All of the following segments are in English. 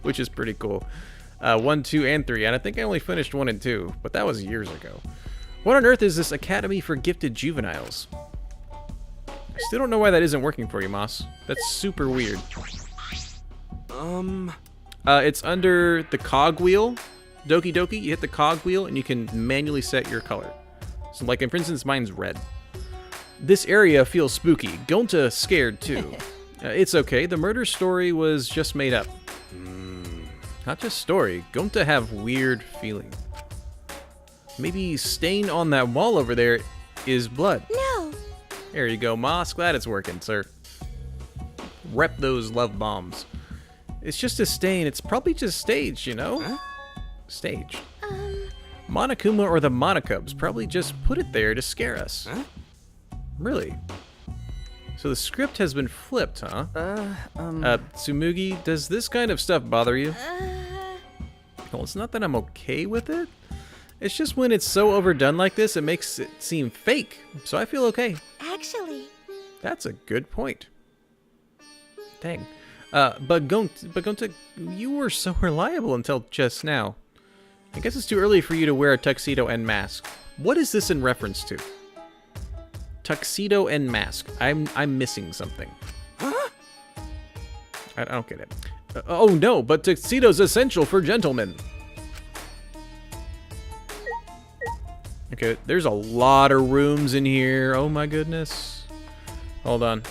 which is pretty cool. 1, 2, and 3, and I think I only finished 1 and 2, but that was years ago. What on earth is this Academy for Gifted Juveniles? I still don't know why that isn't working for you, Moss. That's super weird. It's under the cog wheel. Doki Doki, you hit the cog wheel and you can manually set your color. So like, for instance, mine's red. This area feels spooky. Gonta scared too. It's okay, the murder story was just made up. Not just story, Gonta have weird feeling. Maybe stain on that wall over there is blood. No. There you go, Moss. Glad it's working, sir. Rep those love bombs. It's just a stain. It's probably just staged, you know? Huh? Staged. Monokuma or the Monokubs probably just put it there to scare us. Huh? Really? So the script has been flipped, huh? Tsumugi, does this kind of stuff bother you? Well, it's not that I'm okay with it. It's just when it's so overdone like this, it makes it seem fake. So I feel okay. Actually. That's a good point. Dang. But Gonta, you were so reliable until just now. I guess it's too early for you to wear a tuxedo and mask. What is this in reference to? Tuxedo and mask. I'm missing something. Huh? I don't get it. Oh no, but tuxedo's essential for gentlemen. Okay, there's a lot of rooms in here. Oh my goodness. Hold on.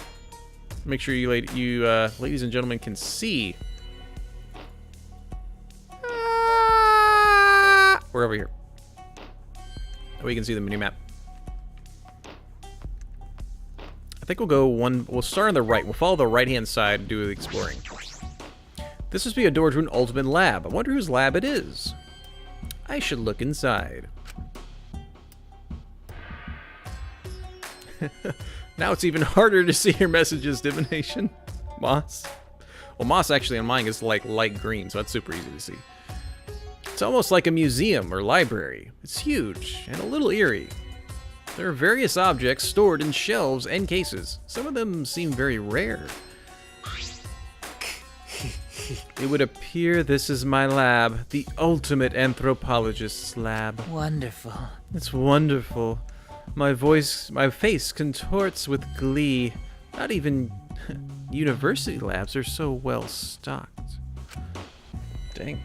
Make sure you, ladies and gentlemen, can see. We're over here. Oh, we can see the mini map. I think we'll go one. We'll start on the right. We'll follow the right-hand side and do the exploring. This must be a door to an ultimate lab. I wonder whose lab it is. I should look inside. Now it's even harder to see your messages, Divination. Moss. Well, Moss actually on mine is like light green, so that's super easy to see. It's almost like a museum or library. It's huge and a little eerie. There are various objects stored in shelves and cases. Some of them seem very rare. It would appear this is my lab, the ultimate anthropologist's lab. Wonderful. It's wonderful. My face contorts with glee. Not even university labs are so well stocked. Dang.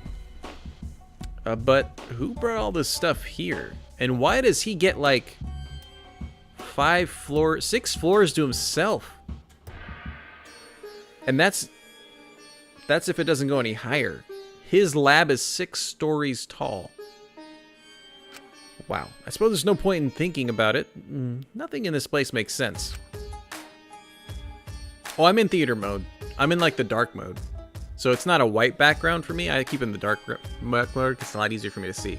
But who brought all this stuff here? And why does he get like 6 floors to himself? And that's if it doesn't go any higher. His lab is 6 stories tall. Wow. I suppose there's no point in thinking about it. Nothing in this place makes sense. Oh, I'm in theater mode. I'm in like the dark mode. So it's not a white background for me. I keep it in the dark mode because it's a lot easier for me to see.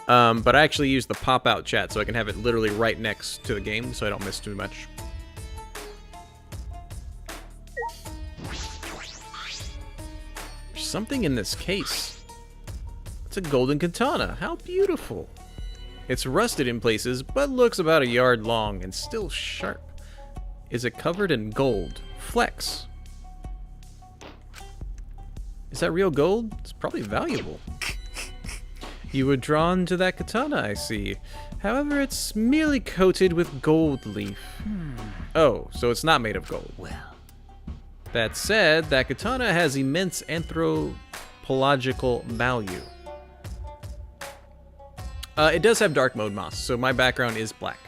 But I actually use the pop-out chat so I can have it literally right next to the game so I don't miss too much. There's something in this case. It's a golden katana. How beautiful. It's rusted in places, but looks about a yard long and still sharp. Is it covered in gold? Flex. Is that real gold? It's probably valuable. You were drawn to that katana, I see. However, it's merely coated with gold leaf. Oh, so it's not made of gold. Well. That said, that katana has immense anthropological value. It does have dark mode moss, so my background is black.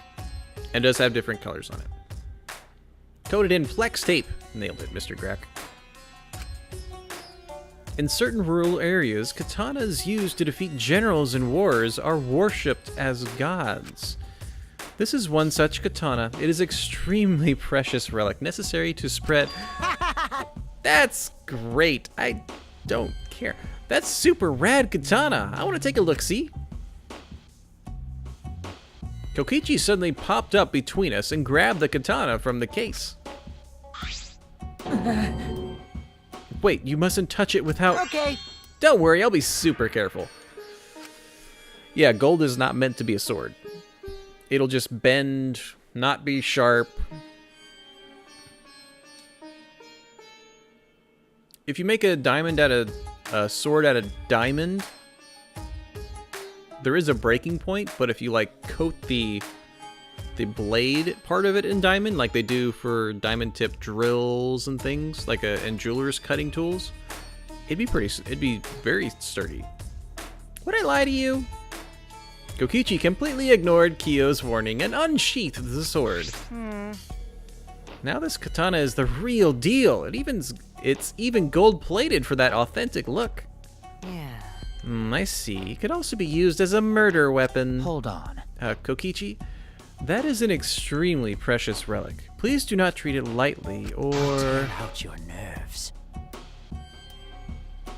And does have different colors on it. Coated in flex tape. Nailed it, Mr. Grack. In certain rural areas, katanas used to defeat generals in wars are worshipped as gods. This is one such katana. It is extremely precious relic, necessary to spread... That's great. I don't care. That's super rad katana. I want to take a look-see. Kokichi suddenly popped up between us and grabbed the katana from the case. Wait, you mustn't touch it without... Okay. Don't worry, I'll be super careful. Yeah, gold is not meant to be a sword. It'll just bend, not be sharp. If you make a diamond out of a sword out of diamond. There is a breaking point, but if you like coat the blade part of it in diamond, like they do for diamond tip drills and things, like and jewelers cutting tools, it'd be very sturdy. Would I lie to you? Kokichi completely ignored Kyo's warning and unsheathed the sword. Now this katana is the real deal. It's even gold-plated for that authentic look. Yeah. I see. It could also be used as a murder weapon. Hold on. Kokichi, that is an extremely precious relic. Please do not treat it lightly, or... Tear out your nerves.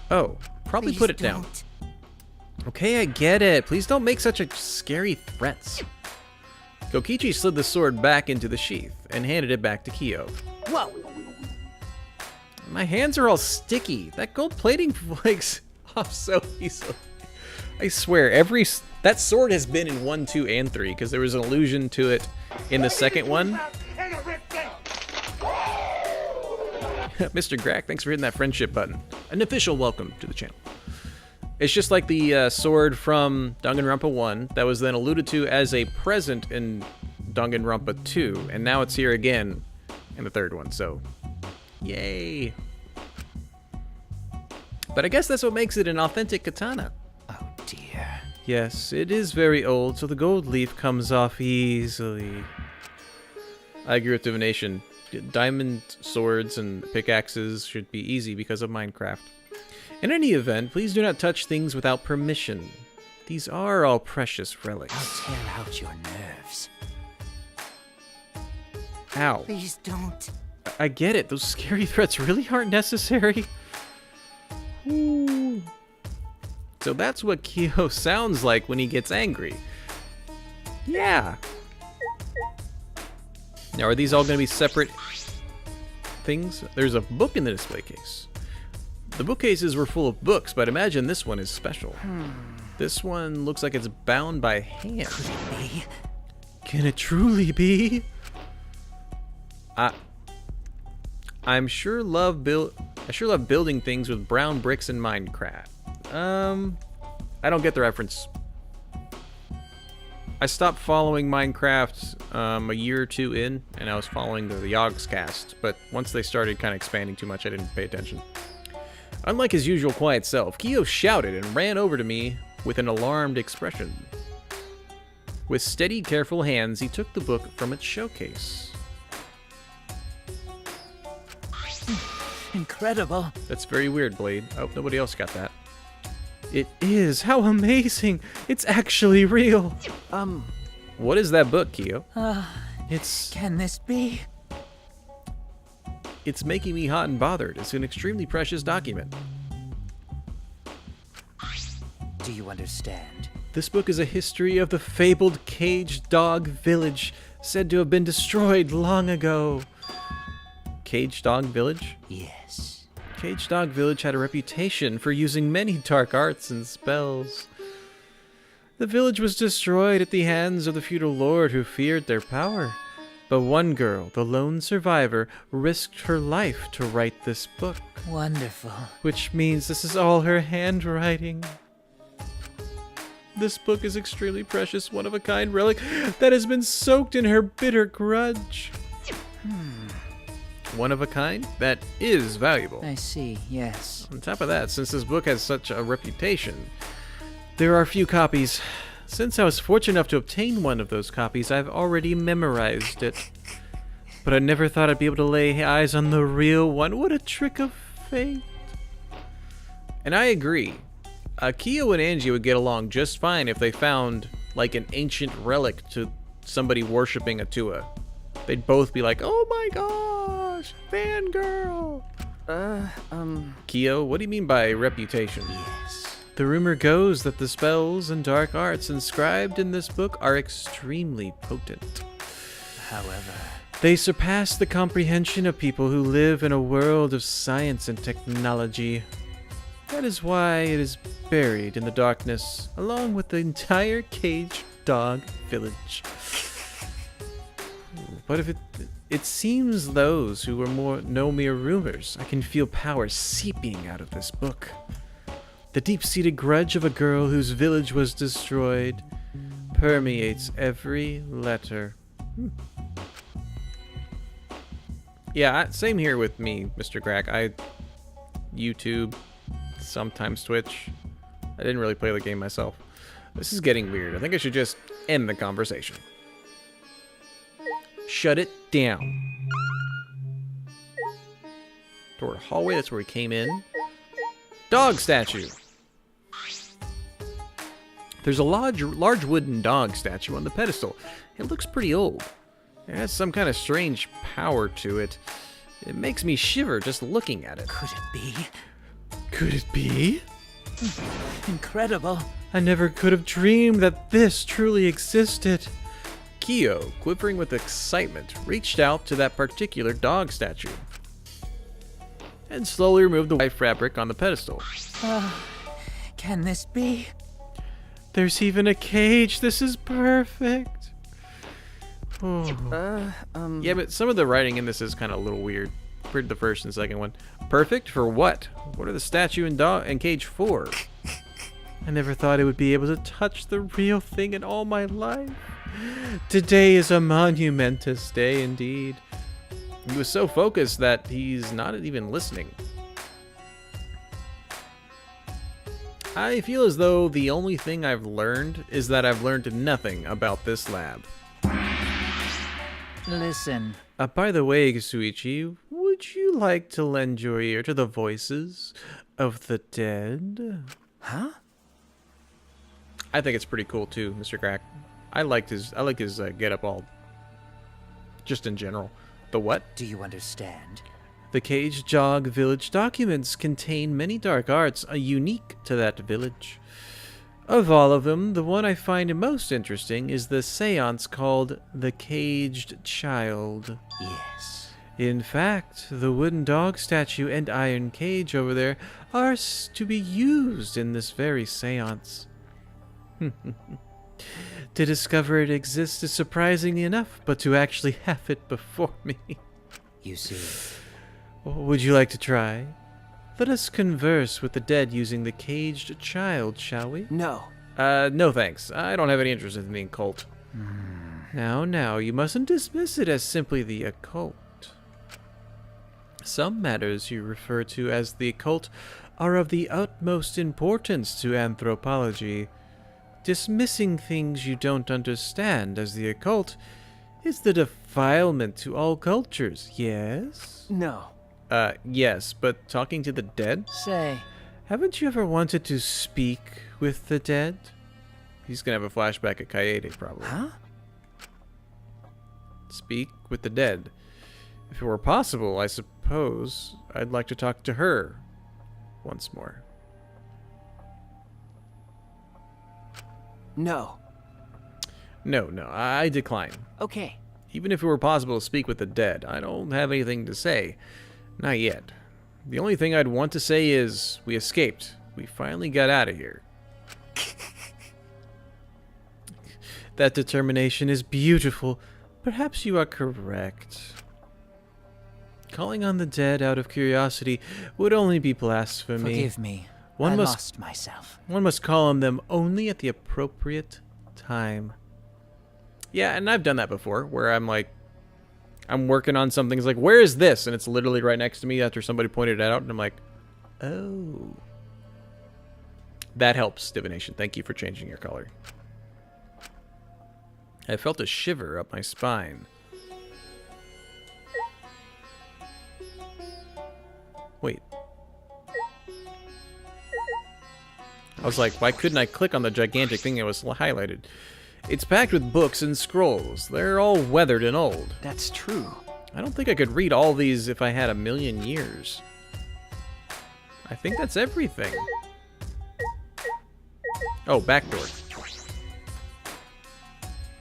Oh, probably Please put it down. don't. Okay, I get it. Please don't make such scary threats. Kokichi slid the sword back into the sheath and handed it back to Kyo. Whoa! My hands are all sticky. That gold plating flakes off so easily. I swear, that sword has been in 1, 2, and 3, because there was an allusion to it in the second one. Mr. Grack, thanks for hitting that friendship button. An official welcome to the channel. It's just like the sword from Danganronpa 1 that was then alluded to as a present in Danganronpa 2, and now it's here again in the third one, so yay. But I guess that's what makes it an authentic katana. Oh dear. Yes, it is very old, so the gold leaf comes off easily. I agree with divination. Diamond swords and pickaxes should be easy because of Minecraft. In any event, please do not touch things without permission. These are all precious relics. I'll tear out your nerves. Ow. Please don't. I get it. Those scary threats really aren't necessary. Ooh. So that's what Kyo sounds like when he gets angry. Yeah. Now, are these all going to be separate things? There's a book in the display case. The bookcases were full of books, but imagine this one is special. This one looks like it's bound by hand. Can it truly be? I sure love building things with brown bricks in Minecraft. I don't get the reference. I stopped following Minecraft a year or two in, and I was following the Yogscast, but once they started kind of expanding too much, I didn't pay attention. Unlike his usual quiet self, Kyo shouted and ran over to me with an alarmed expression. With steady, careful hands, he took the book from its showcase. Incredible. That's very weird, Blade. Oh, nobody else got that. It is. How amazing. It's actually real. What is that book, Kyo? Can this be? It's making me hot and bothered. It's an extremely precious document. Do you understand? This book is a history of the fabled Caged Dog Village, said to have been destroyed long ago. Caged Dog Village? Yes. Caged Dog Village had a reputation for using many dark arts and spells. The village was destroyed at the hands of the feudal lord who feared their power. But one girl, the lone survivor, risked her life to write this book. Wonderful. Which means this is all her handwriting. This book is extremely precious, one-of-a-kind relic that has been soaked in her bitter grudge. One of a kind? That is valuable. I see, yes. On top of that, since this book has such a reputation, there are few copies. Since I was fortunate enough to obtain one of those copies, I've already memorized it. But I never thought I'd be able to lay eyes on the real one. What a trick of fate. And I agree. Kyo and Angie would get along just fine if they found, like, an ancient relic to somebody worshipping Atua. They'd both be like, oh my gosh, fangirl. Kyo, what do you mean by reputation? Yes. The rumor goes that the spells and dark arts inscribed in this book are extremely potent. However, they surpass the comprehension of people who live in a world of science and technology. That is why it is buried in the darkness, along with the entire Caged Dog Village. But if it seems those who are no mere rumors, I can feel power seeping out of this book. The deep-seated grudge of a girl whose village was destroyed permeates every letter. Yeah, same here with me, Mr. Crack. I YouTube, sometimes Twitch. I didn't really play the game myself. This is getting weird. I think I should just end the conversation. Shut it down. Toward a hallway, that's where we came in. Dog statue. There's a large wooden dog statue on the pedestal. It looks pretty old. It has some kind of strange power to it. It makes me shiver just looking at it. Could it be? Could it be? Incredible. I never could have dreamed that this truly existed. Kyo, quivering with excitement, reached out to that particular dog statue and slowly removed the white fabric on the pedestal. Can this be? There's even a cage. This is perfect. Oh. Yeah, but some of the writing in this is kind of a little weird. Compared to the first and second one. Perfect for what? What are the statue and cage for? I never thought I would be able to touch the real thing in all my life. Today is a monumentous day indeed. He was so focused that he's not even listening. I feel as though the only thing I've learned is that I've learned nothing about this lab. Listen. By the way, Suichi, would you like to lend your ear to the voices of the dead? Huh? I think it's pretty cool too, Mr. Crack. I like his get-up all, just in general. The what? Do you understand? The Cage Jog Village documents contain many dark arts unique to that village. Of all of them, the one I find most interesting is the seance called The Caged Child. Yes. In fact, the wooden dog statue and iron cage over there are to be used in this very seance. To discover it exists is surprising enough, but to actually have it before me... You see. Would you like to try? Let us converse with the dead using the caged child, shall we? No. No thanks. I don't have any interest in the occult. Now, you mustn't dismiss it as simply the occult. Some matters you refer to as the occult are of the utmost importance to anthropology. Dismissing things you don't understand as the occult is the defilement to all cultures, yes? No. Yes, but talking to the dead? Say. Haven't you ever wanted to speak with the dead? He's gonna have a flashback at Kaede, probably. Huh? Speak with the dead. If it were possible, I suppose I'd like to talk to her once more. No. No, I decline. Okay. Even if it were possible to speak with the dead, I don't have anything to say. Not yet. The only thing I'd want to say is, we escaped. We finally got out of here. That determination is beautiful. Perhaps you are correct. Calling on the dead out of curiosity would only be blasphemy. Forgive me. I lost myself. One must call on them only at the appropriate time. Yeah, and I've done that before, where I'm like, I'm working on something, it's like, where is this? And it's literally right next to me after somebody pointed it out, and I'm like, oh. That helps, divination. Thank you for changing your color. I felt a shiver up my spine. Wait. I was like, why couldn't I click on the gigantic thing that was highlighted? It's packed with books and scrolls. They're all weathered and old. That's true. I don't think I could read all these if I had 1,000,000 years. I think that's everything. Oh, backdoor.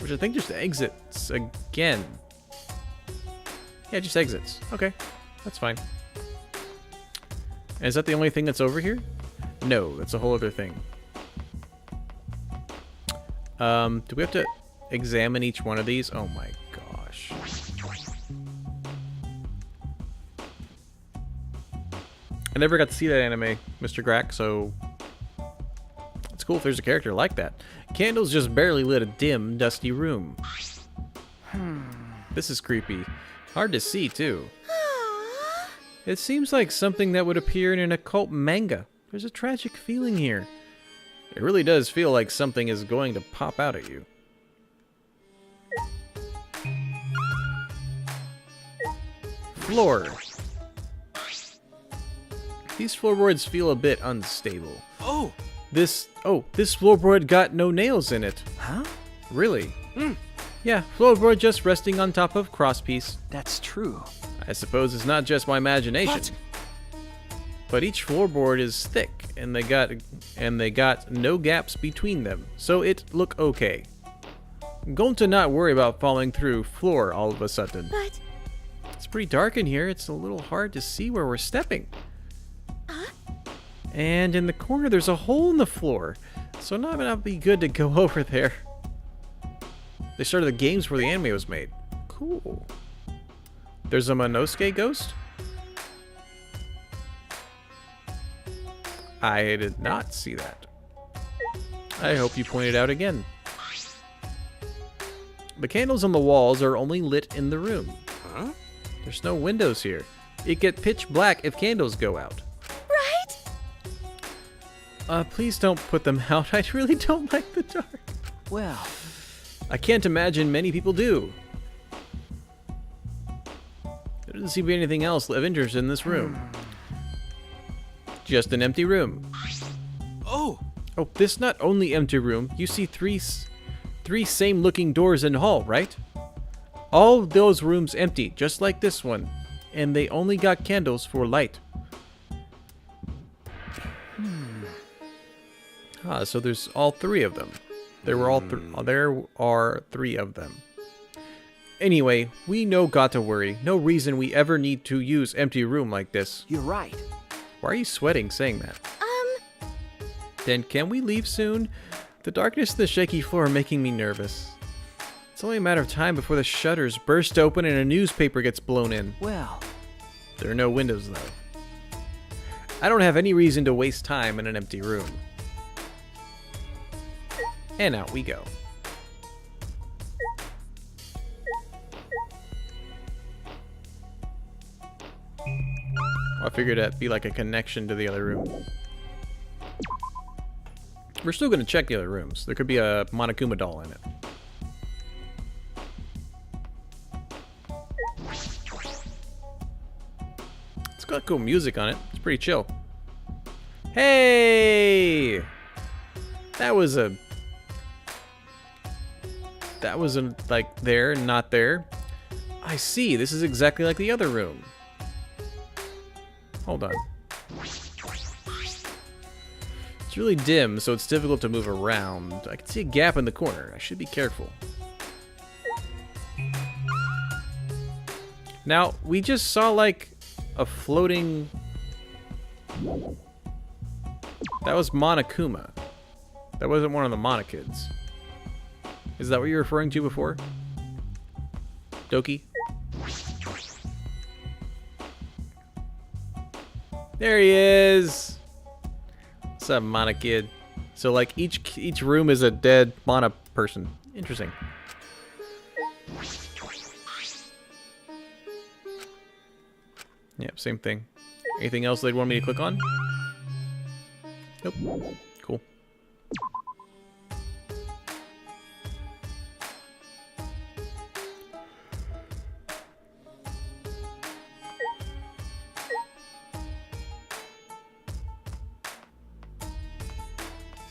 Which I think just exits again. Yeah, just exits. Okay, that's fine. And is that the only thing that's over here? No, that's a whole other thing. Do we have to examine each one of these? Oh my gosh. I never got to see that anime, Mr. Grack, so cool if there's a character like that. Candles just barely lit a dim, dusty room. This is creepy. Hard to see, too. It seems like something that would appear in an occult manga. There's a tragic feeling here. It really does feel like something is going to pop out at you. Floor. These floorboards feel a bit unstable. This floorboard got no nails in it. Huh? Really? Yeah, floorboard just resting on top of crosspiece. That's true. I suppose it's not just my imagination. What? But each floorboard is thick, and they got no gaps between them, so it look okay. I'm going to not worry about falling through floor all of a sudden. But... It's pretty dark in here. It's a little hard to see where we're stepping. And in the corner, there's a hole in the floor, so not gonna be good to go over there. They started the games where the anime was made. Cool. There's a Monosuke ghost? I did not see that. I hope you point it out again. The candles on the walls are only lit in the room. Huh? There's no windows here. It gets pitch black if candles go out. Right? Please don't put them out. I really don't like the dark. Well, I can't imagine many people do. There doesn't seem to be anything else of interest in this room. Just an empty room. oh, This not only empty room. You see three same looking doors in the hall, right? All those rooms empty, just like this one. And they only got candles for light. So there's all three of them. There are three of them. Anyway, we no got to worry. No reason we ever need to use empty room like this. you're right. Why are you sweating saying that? Then can we leave soon? The darkness and the shaky floor are making me nervous. It's only a matter of time before the shutters burst open and a newspaper gets blown in. Well, There are no windows though. I don't have any reason to waste time in an empty room. And out we go. I figured that'd be like a connection to the other room. We're still going to check the other rooms. There could be a Monokuma doll in it. It's got cool music on it. It's pretty chill. Hey! That wasn't like there, not there. I see. This is exactly like the other room. Hold on. It's really dim, so it's difficult to move around. I can see a gap in the corner. I should be careful. Now, we just saw like a floating... That was Monokuma. That wasn't one of the Monokids. Is that what you were referring to before? Doki? There he is! What's up, Monokid? So like each room is a dead Mono person. Interesting. Yep, same thing. Anything else they'd want me to click on? Nope. Cool.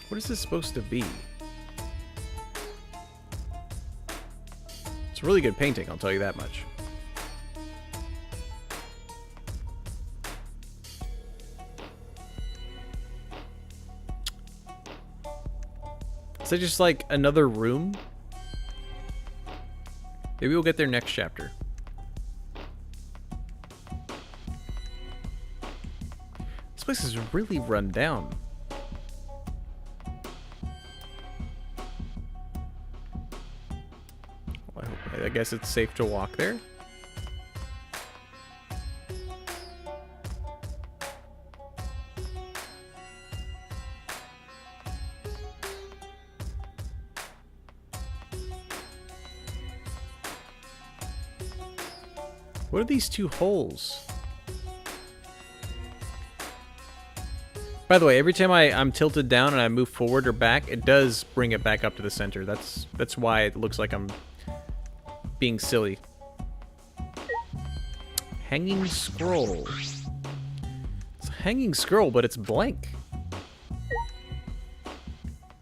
What is this supposed to be? It's a really good painting, I'll tell you that much. Is that just like another room? Maybe we'll get there next chapter. This place is really run down. Well, I guess it's safe to walk there. What are these two holes? By the way, every time I'm tilted down and I move forward or back, it does bring it back up to the center. That's why it looks like I'm being silly. Hanging scroll. It's a hanging scroll, but it's blank.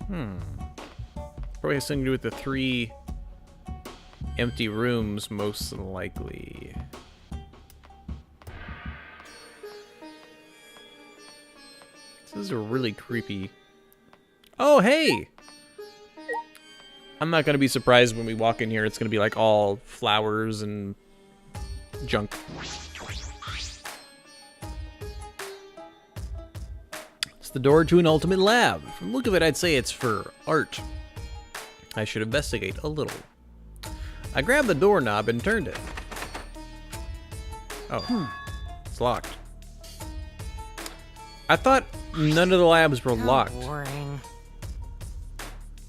Probably has something to do with the 3 empty rooms, most likely. This is a really creepy... Oh, hey! I'm not going to be surprised when we walk in here. It's going to be like all flowers and junk. It's the door to an ultimate lab. From the look of it, I'd say it's for art. I should investigate a little. I grabbed the doorknob and turned it. Oh, it's locked. I thought none of the labs were locked. Boring.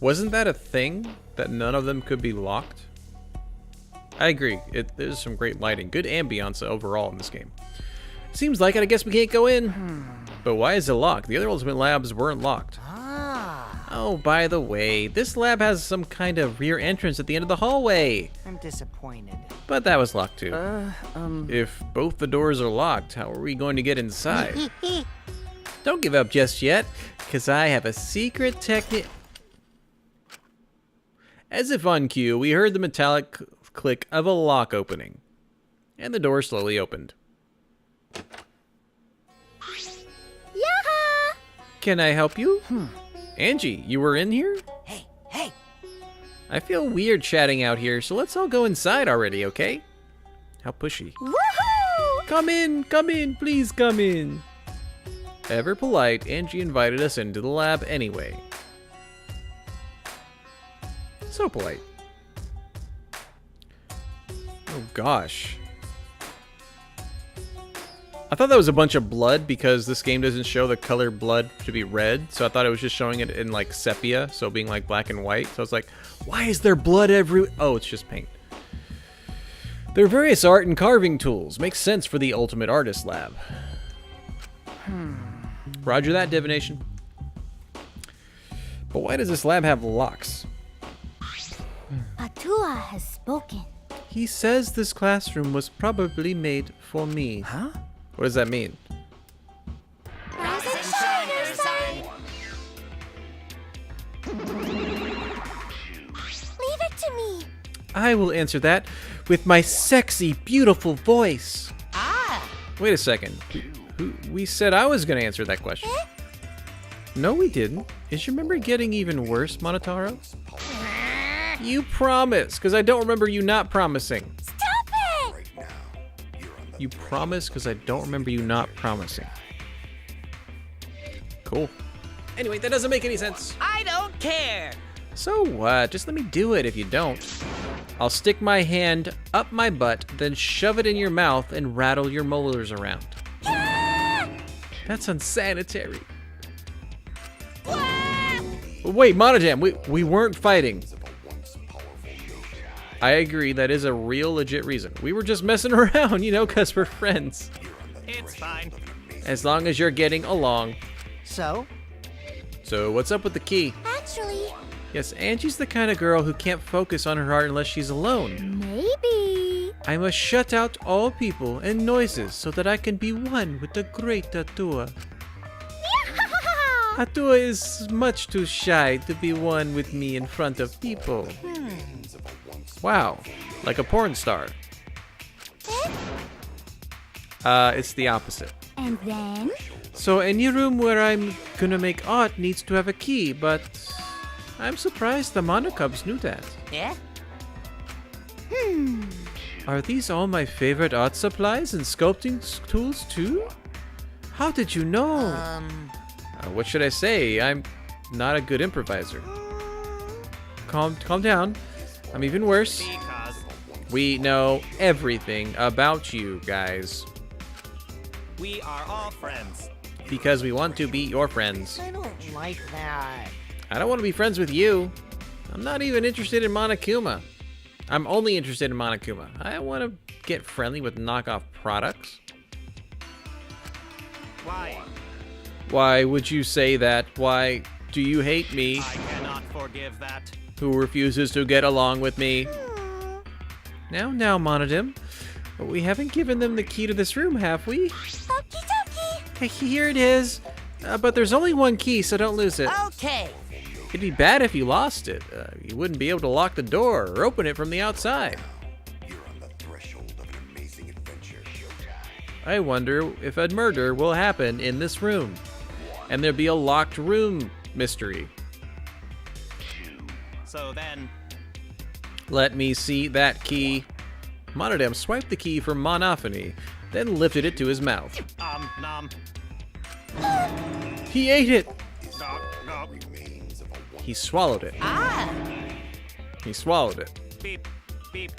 Wasn't that a thing? That none of them could be locked? I agree. There's some great lighting. Good ambiance overall in this game. Seems like it. I guess we can't go in. But why is it locked? The other Ultimate Labs weren't locked. Oh, by the way, this lab has some kind of rear entrance at the end of the hallway. I'm disappointed. But that was locked too. If both the doors are locked, how are we going to get inside? Don't give up just yet, because I have a secret technique. As if on cue, we heard the metallic click of a lock opening. And the door slowly opened. Yaha! Can I help you? Angie, you were in here? Hey! I feel weird chatting out here, so let's all go inside already, okay? How pushy. Woohoo! Come in, please come in. Ever polite, Angie invited us into the lab anyway. So polite. Oh gosh. I thought that was a bunch of blood because this game doesn't show the color blood to be red, so I thought it was just showing it in like sepia, so being like black and white. So I was like, why is there blood every... Oh, it's just paint. There are various art and carving tools. Makes sense for the Ultimate Artist Lab. Roger that, divination. But why does this lab have locks? Atua has spoken. He says this classroom was probably made for me. Huh? What does that mean? Rise and shine, your son! Leave it to me. I will answer that with my sexy, beautiful voice. Wait a second. We said I was going to answer that question. No, we didn't. Is your memory getting even worse, Monotaro? You promise, because I don't remember you not promising. Stop it! You promise, because I don't remember you not promising. Cool. Anyway, that doesn't make any sense. I don't care! So what? Just let me do it if you don't. I'll stick my hand up my butt, then shove it in your mouth and rattle your molars around. That's unsanitary. Wait, Monojam, we weren't fighting. I agree, that is a real legit reason. We were just messing around, you know, because we're friends. It's fine. As long as you're getting along. So? So what's up with the key? Actually, Yes, Angie's the kind of girl who can't focus on her heart unless she's alone. maybe. I must shut out all people and noises so that I can be one with the great Atua. Atua is much too shy to be one with me in front of people. Wow, like a porn star. It's the opposite. And then? So any room where I'm gonna make art needs to have a key, but I'm surprised the Monocubs knew that. Yeah? Are these all my favorite art supplies and sculpting tools too? How did you know? What should I say? I'm not a good improviser. Calm down. I'm even worse. Because We know everything about you guys we are all friends. because we want to be your friends. I don't like that. I don't want to be friends with you. I'm not even interested in Monokuma. I'm only interested in Monokuma. I want to get friendly with knockoff products. Why? Why would you say that? Why do you hate me, I cannot forgive that. who refuses to get along with me? Now, Monodim. We haven't given them the key to this room, have we? Okie dokie. Here it is. But there's only one key, so don't lose it. Okay. It'd be bad if you lost it. You wouldn't be able to lock the door or open it from the outside. You're on the threshold of an amazing adventure. I wonder if a murder will happen in this room. And there'll be a locked room mystery. So then, Let me see that key. Monodem swiped the key for Monophony, then lifted it to his mouth. nom. He ate it! Gulp, gulp. Remains of a He swallowed it. He swallowed it. Beep, beep,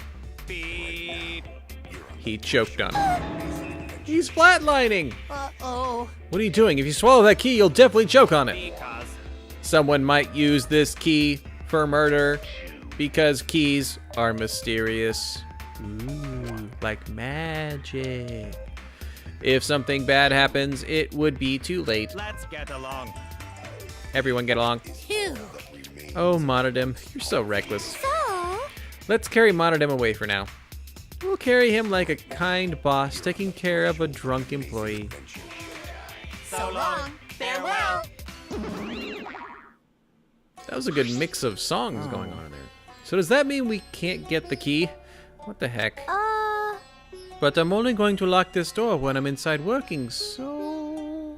beep. He choked on it. He's flatlining! Uh-oh. What are you doing? If you swallow that key, you'll definitely choke on it. Because Someone might use this key for murder because keys are mysterious. Ooh, like magic. If something bad happens, it would be too late. let's get along. Everyone get along. Phew. Oh, Monodem, you're so reckless. So, Let's carry Monodem away for now. We'll carry him like a kind boss taking care of a drunk employee. So long. Farewell. That was a good mix of songs going on there. So does that mean we can't get the key? What the heck? But I'm only going to lock this door when I'm inside working, so...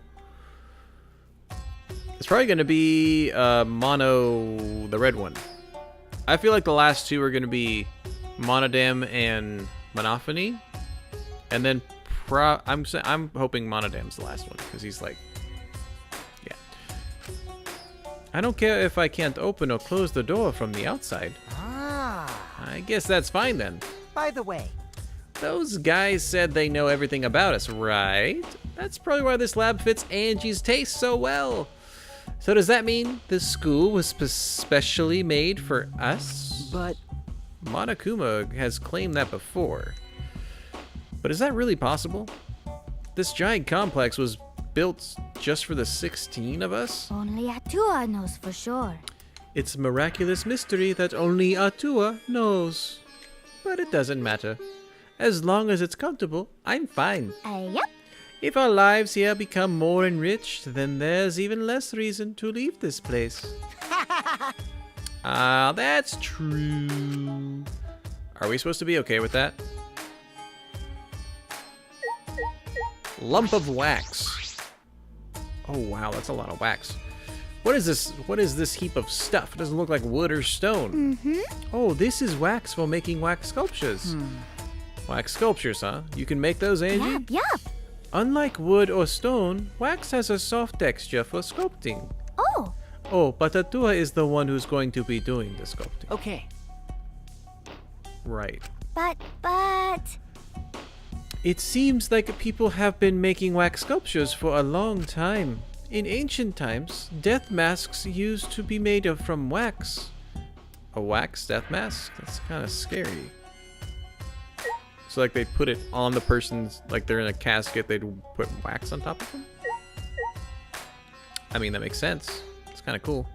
It's probably going to be Mono, the red one. I feel like the last two are going to be Monodem and Monophony. And then I'm hoping Monodem's the last one, because he's like... Yeah. I don't care if I can't open or close the door from the outside. I guess that's fine then. By the way, Those guys said they know everything about us, right? That's probably why this lab fits Angie's taste so well. So does that mean this school was specially made for us? But Monokuma has claimed that before. But is that really possible? This giant complex was built just for the 16 of us? only Atua knows for sure. It's a miraculous mystery that only Atua knows. But it doesn't matter. As long as it's comfortable, I'm fine. Yep. If our lives here become more enriched, then there's even less reason to leave this place. Ah, that's true. Are we supposed to be okay with that? Lump of wax. Oh wow, that's a lot of wax. What is this? What is this heap of stuff? It doesn't look like wood or stone. Oh, this is wax for making wax sculptures. Wax sculptures, huh? You can make those, Angie? Yup. Unlike wood or stone, wax has a soft texture for sculpting. Oh, Oh, but Atua is the one who's going to be doing the sculpting. okay. Right. but. It seems like people have been making wax sculptures for a long time. In ancient times, death masks used to be made from wax. A wax death mask? That's kind of scary. So like they put it on the person's, like they're in a casket, they'd put wax on top of them? I mean, that makes sense. It's kind of cool.